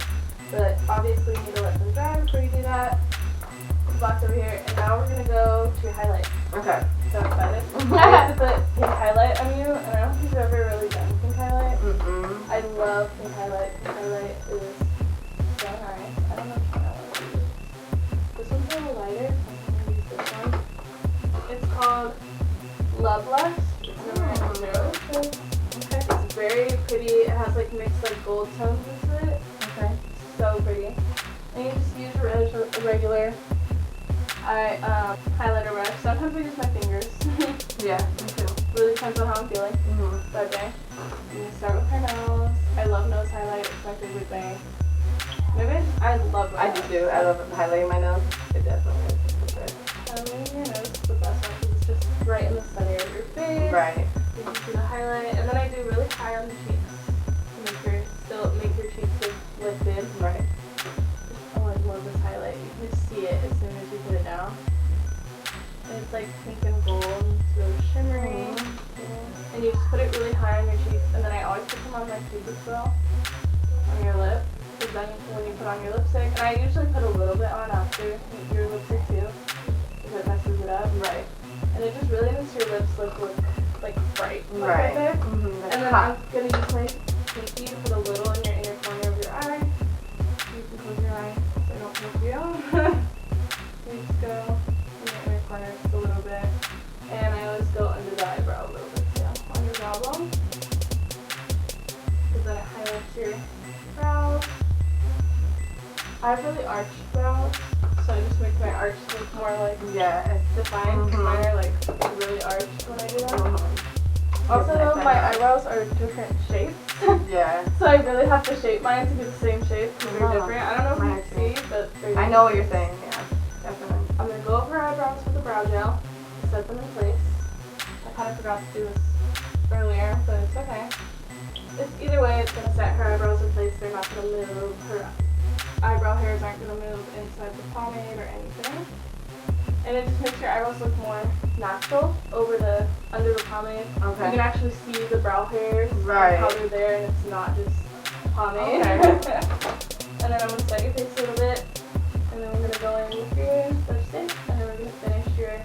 But obviously you need to let them dry before you do that. Box over here, and now we're gonna go to highlight. Okay. So excited. I have to put pink highlight on you, and I don't think you've ever really done pink highlight. I love pink highlight. Pink highlight is so nice. I don't know if you know what it is. This one's a little lighter. I'm gonna use this one. It's called Love Lux. It's number 0. Okay. It's very pretty. It has like mixed like gold tones into it. Okay. So pretty. And you just use a regular highlighter brush. Sometimes I use my fingers. Yeah, me too. Really depends on how I'm feeling that day. And you start with her nose. I love nose highlight. It's my favorite thing. Maybe I love it. I do too. I love highlighting my nose. It definitely is good. Highlighting your nose is the best one because it's just right in the center of your face. Right. You can see the highlight. And then I do really high on the cheeks to make your cheeks look lifted. Right. Oh, I love this highlight. You can see it as soon as you put it down. And it's like pink and gold. It's really shimmery. And you just put it really high on your cheeks. And then I always put them on my cheeks as well. On your lip. Because then when you put on your lipstick. And I usually put a little bit on after your lipstick too. Because it messes it up. Right. And it just really makes your lips look like bright. Right. There. Mm-hmm. And then I'm gonna use my pinky to put a little in your inner corner of your eye. You can close your eye so I don't poke you. You just go in your inner corner just a little bit. And I always go under the eyebrow a little bit too, on your brow bone. Because then it highlights your brows. I have really arched brows, so I just make my arch look more like defined. Mm-hmm. Mine are like really arched when I do them. Mm-hmm. Also, though, my eyebrows are different shapes. Yeah. So I really have to shape mine to get the same shape because they're different. I don't know Mine if you can see, but they're I know what you're saying, yeah. Definitely. I'm going to go over her eyebrows with a brow gel, set them in place. I kind of forgot to do this earlier, but it's okay. Either way, it's going to set her eyebrows in place. They're not going to move. Her eyebrow hairs aren't going to move inside the pomade or anything. And it just makes your eyebrows look more natural under the pomade. Okay. You can actually see the brow hairs and how they're there, and it's not just pomade. Okay. And then I'm going to set your face a little bit, and then we're going to go in with your lipstick, and then we're going to finish your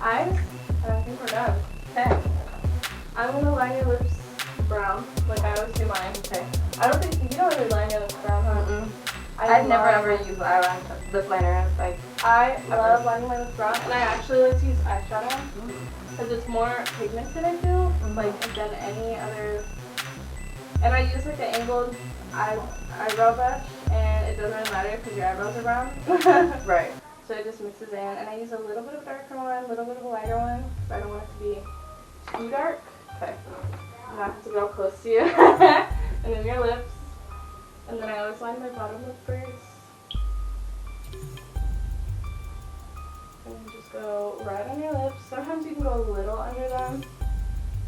eyes, and I think we're done. Okay. I'm going to line your lips brown, like I always do mine. Okay. I don't think you don't really line your lips brown, huh? Mm-mm. I've never ever used lip liner. Like I love lining my lips brown, and I actually like to use eyeshadow because it's more pigmented, I feel, like than any other. And I use like an angled eyebrow brush, and it doesn't really matter because your eyebrows are brown. Right. So it just mixes in, and I use a little bit of a darker one, a little bit of a lighter one, because I don't want it to be too dark. Okay. And I have to get all close to you. And then your lips. And then I always line my bottom lip first. And then just go right on your lips. Sometimes you can go a little under them,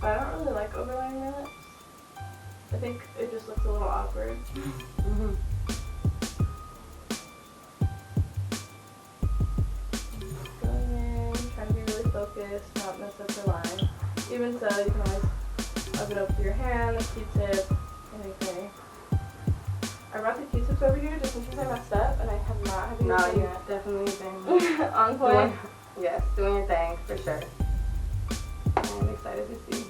but I don't really like overlining my lips. I think it just looks a little awkward. Mm-hmm. Going in, trying to be really focused, not mess up your line. Even so, you can always rub it up with your hand, a Q-tip, anything. I brought the Q-tips over here just in case I messed up, and I have not had anything No, yet. definitely thing. On point. Yes, doing your thing for sure. I'm excited to see.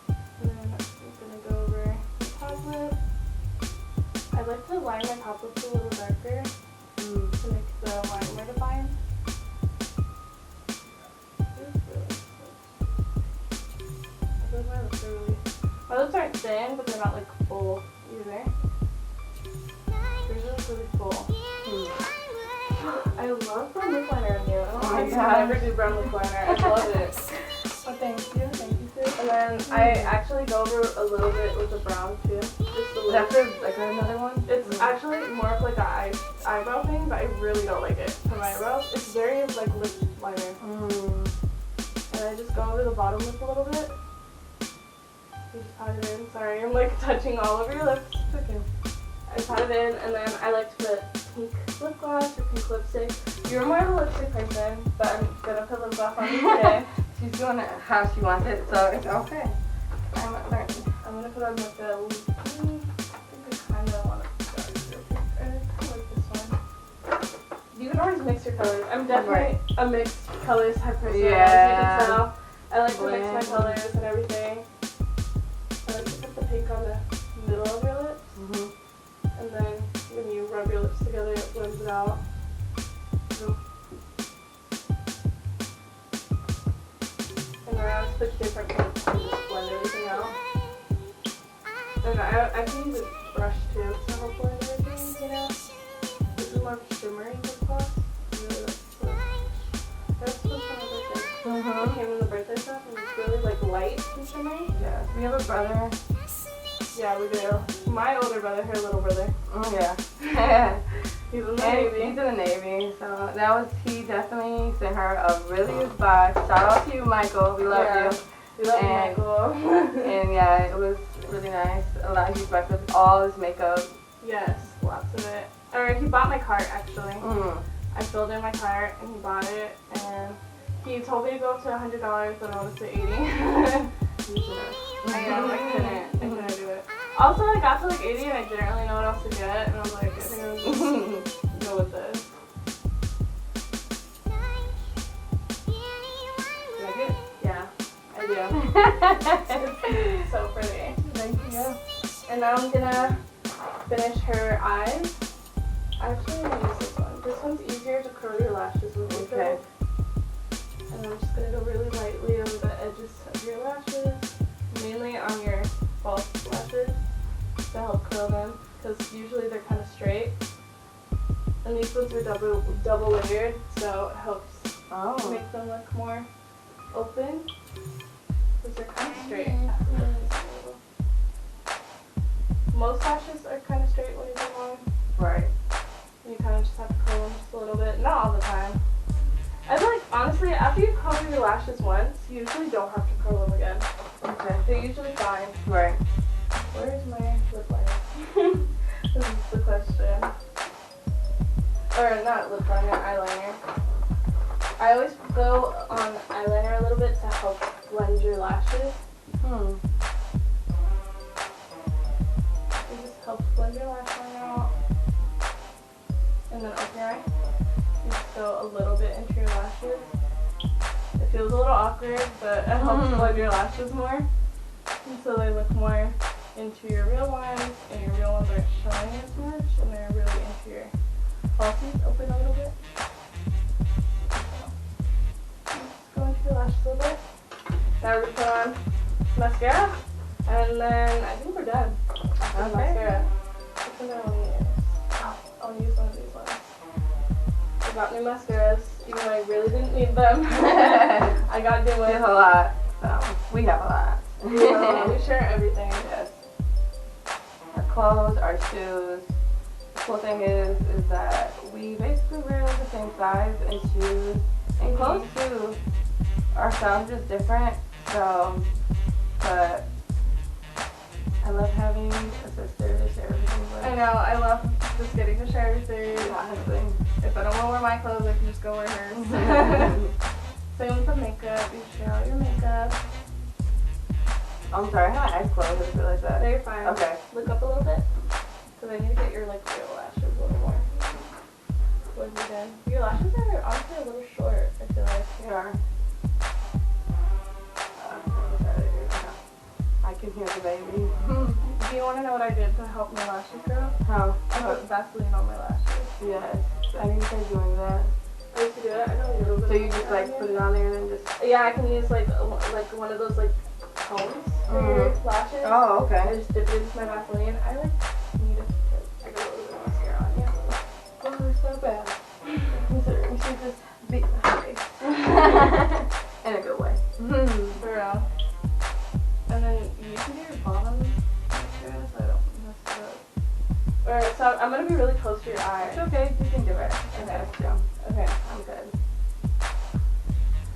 And then I'm gonna go over the top lip. I like to line my top lips a little darker to make the line more defined. My lips aren't thin, but they're not like full either. They're really full. I love brown lip liner on you. I don't know if I never do brown lip liner. I love it. Oh, thank you too. And then I actually go over a little bit with the brown too. Just a little. After like another one? It's actually more of like an eyebrow thing, but I really don't like it for my eyebrows. It's very like lip liner. And I just go over the bottom lip a little bit. You just pat it in. Sorry, I'm like touching all over your lips. It's okay. I pat it in, and then I like to put pink lip gloss or pink lipstick. You're more of a lipstick person, but I'm gonna put lip gloss on you today. She's doing it how she wants it, so it's okay. I'm learning. I'm gonna put on like a, I think I kind of want to start with pink. I like this one. You can always mix your colors. I'm definitely a mixed colors type person, as you can tell. I like to mix my colors and everything. I like to put the pink on the middle of your lips. And then when you rub your lips together, it blends it out. And then I always put different pinks and just blend everything out. And I can use a brush too to help blend everything, you know? This is more of a shimmery lip gloss. I really like this one. That's what's on my birthday. It came in the birthday stuff, and it's really like light and shimmery. Yeah, we have a brother. Yeah, we do. My older brother, her little brother. Oh yeah. He's in the Navy. He's in the Navy, so he definitely sent her a really good box. Shout out to you, Michael. We love you. We love you, Michael. And yeah, it was really nice. A lot. He's back with all his makeup. Yes, lots of it. Or he bought my cart actually. I filled in my cart and he bought it, and he told me to go up to $100, but I wanted to 80. I couldn't do it. Also, I got to like 80 and I didn't really know what else to get, and I was like, I think I'm just go with this. You like it? Yeah, I do. It's so pretty. Thank you. And now I'm gonna finish her eyes. Actually, I'm gonna use this one. This one's easier to curl your lashes with. Okay. And I'm just gonna go really lightly over the edges of your lashes, mainly on your false lashes to help curl them, because usually they're kind of straight. And these ones are double layered, so it helps make them look more open, because they're kind of straight. Most lashes are kind of straight when you go on. Right. You kind of just have to curl them just a little bit, not all the time. I feel like, honestly, after you curl your lashes once, you usually don't have to curl them again. Okay. They're usually fine. Right. Where's my lip liner? This is the question. Or not lip liner, eyeliner. I always go on eyeliner a little bit to help blend your lashes. It just helps blend your lash line out. And then open your eye. You just go a little bit into your lashes. It feels a little awkward, but it helps blend your lashes more. And so they look more into your real ones, and your real ones aren't showing as much, and they're really into your falsies. Open a little bit. Just go into your lashes a little bit. Now we're going to put on mascara, and then I think we're done. After mascara. Which one do I want to use? I'll use one of these ones. I got new mascaras, even though I really didn't need them. I got new We ones. have a lot. So we have a lot. We share everything. Yes. Our clothes, our shoes. The cool thing is that we basically wear the same size and shoes and clothes too. Our style's just different. So, but I love having a sister to share everything with. I know, I love just getting to share everything. Honestly. If I don't want to wear my clothes, I can just go wear hers. Same with the makeup. You share all your makeup. I'm sorry, I had my eyes closed. I just realized that. No, you're fine. Okay. Look up a little bit. Because I need to get your like real lashes a little more. What have you done? Your lashes are honestly a little short, I feel like. They are. I can hear the baby. Do you want to know what I did to help my lashes grow? How? I put Vaseline on my lashes. Yes. I need to start doing that. I used to do it. I know a little bit. So you just like put it on there and then just. Yeah, I can use like one of those like combs for your lashes. Oh, I okay. just dip it into my Vaseline. I like need it because I got a little bit of mascara on. Yeah. Oh, it's so bad. Considering she just beat my face. In a good way. For real. And then you can do your bottom mascara so I don't mess it up. Or so I'm gonna be really close to your eye. It's okay. You can do it. Okay. Yeah. Okay. I'm good.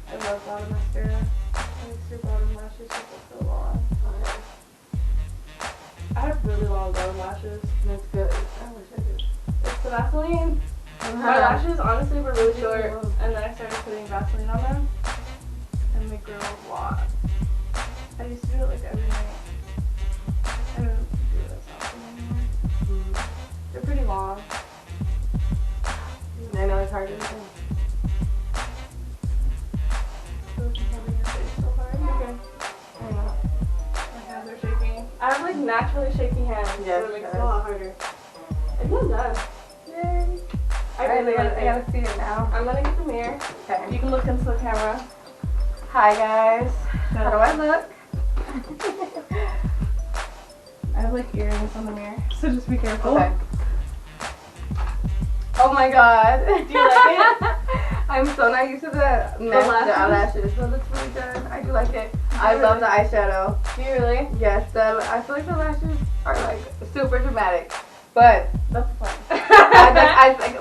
I love bottom mascara. It makes your bottom lashes just look so long. I have really long bottom lashes. That's good. I wish I did. It's the Vaseline. My lashes honestly were really short, and then I started putting Vaseline on them, and they grew a lot. I used to do it like every night. I don't do it as often anymore. They're pretty long. I know it's hard to do. So it's covering your face so hard. Okay. I know. My hands are shaking. I have like naturally shaky hands, Yes, so it makes yes. it a lot harder. I think I'm done. Yay. I Alright, really like I it. gotta see it now. I'm gonna get the mirror. You Okay. can look into the camera. Hi guys. How do I look? I have like earrings on the mirror, so just be careful. Okay. Oh my god. Do you like it? I'm so not used to the eyelashes, but it looks really good. I do like it. I love the eyeshadow. Do you really? Yes, I feel like the lashes are like super dramatic. But That's fun.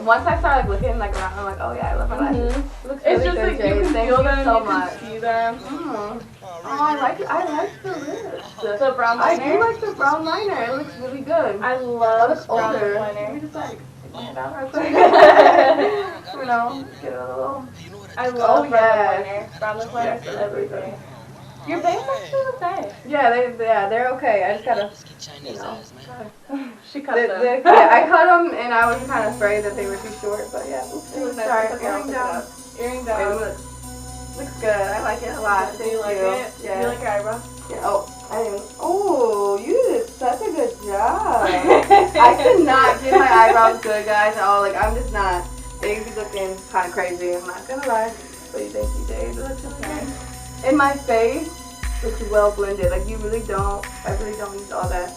once I start like looking like around, I'm like, oh yeah, I love my lashes. It looks really It's just good, like Jade. you can Thank feel you them, so you much. can see them. Oh, I like it. I like the lips. The brown I liner. do like the brown liner. It looks really good. I It love looks brown older. liner. Let me just like take my hand out real quick. You know, get a little. I love brown yes. liner. Brown lip liner is Yes, everything. Your bangs actually okay. Yeah, they're okay. I just gotta, you know. She cut them. Yeah, I cut them and I was kind of afraid that they were too short, but yeah. Oops, It was nice. sorry. Okay, I'll Earring pick it down. up. Earring Wait, down. look. Looks good. I like it a lot. Do you like it? Yeah. Do you like your eyebrows? Yeah. Oh, I didn't. Oh, you did such a good job. I could not get my eyebrows good, guys, at all. Like, I'm just not. They be looking kind of crazy. I'm not gonna lie. What do you think, DJ? It looks just nice. In my face, looks well blended. Like, you really don't. I really don't use all that.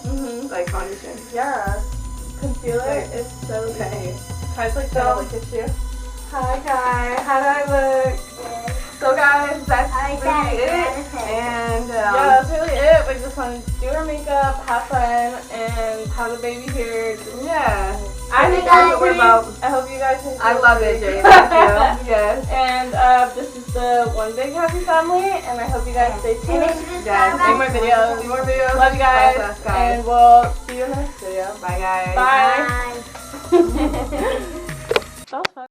Like foundation. Yeah. Concealer is so easy. Kai's like So- gonna look at you. Hi, Kai. How do I look? So, guys, that's really it. And Yeah, that's really it. We just wanted to do our makeup, have fun, and have the baby here. yeah. I Hey, think guys. that's what we're about. I hope you guys enjoy. I love it, Jade. Thank you. Yes. And this is the One Big Happy Family, and I hope you guys stay tuned. Yes. Make more videos. See more videos. Love you guys, Bless us, guys. and we'll see you in the next video. Bye, guys. Bye. Bye.